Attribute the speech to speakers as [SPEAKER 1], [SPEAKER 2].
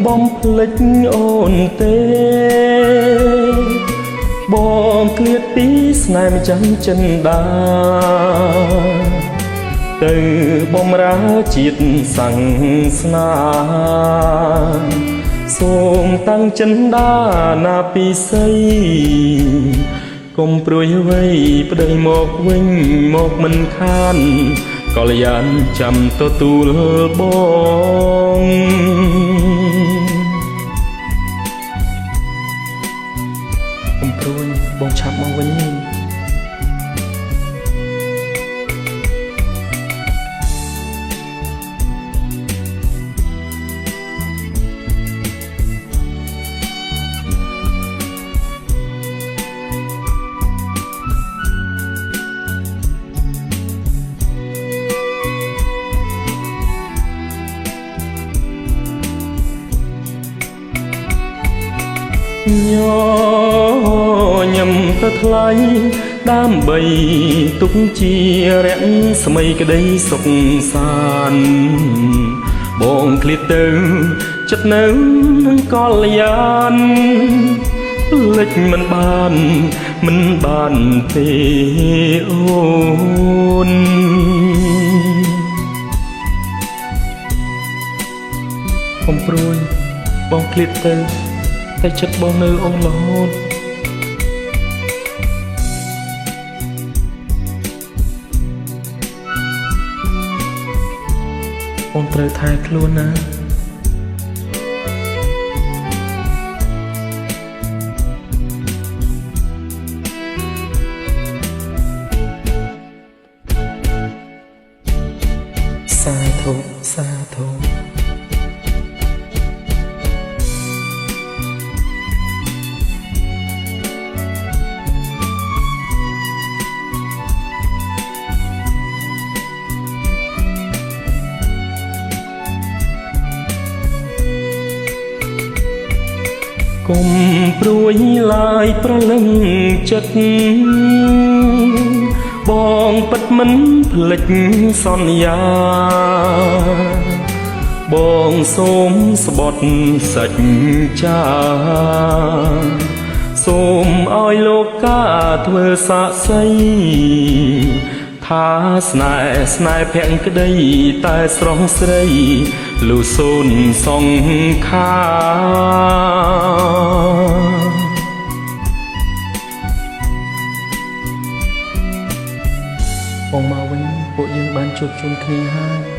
[SPEAKER 1] បំភ្លេចអូនទេបងឃ្លាតពីស្នេហ៍ចាំចិនដាទៅបំរើជាតិសង្ស្នាសូមតាំងចិនដាណាពីសីកុំព្រួយអ្វីប្តីមកវិញមកមិនខានកល្យានចាំទទួលបងកុំព្រួយបងឆាប់មកវិញញញឹមទៅថ្លៃដើម្បីទុកជារស្មីក្តីសុខសាន្តបងឃ្លាតទៅចិត្តនៅនឹងកល្យានភ្លេចមិនបានទេអូនកុំព្រួយបងឃ្លាតទៅតែចិត្តបងនៅអូនរហូតអូនត្រូវថែខ្លួនណាសាធុសាធុកុំព្រួយឡើយប្រលឹងចិត្តបងពិតមិនភ្លេចសន្យាបងសូមស្បត់សច្ចាសូមឲ្យលោកកាធ្វើសាក្សីថាស្នេហ៍ភក្តីតែស្រស់ស្រីលុសូនសង្ខាបងមកវិញពួកយើងបានជួបជុំគ្នាហើយ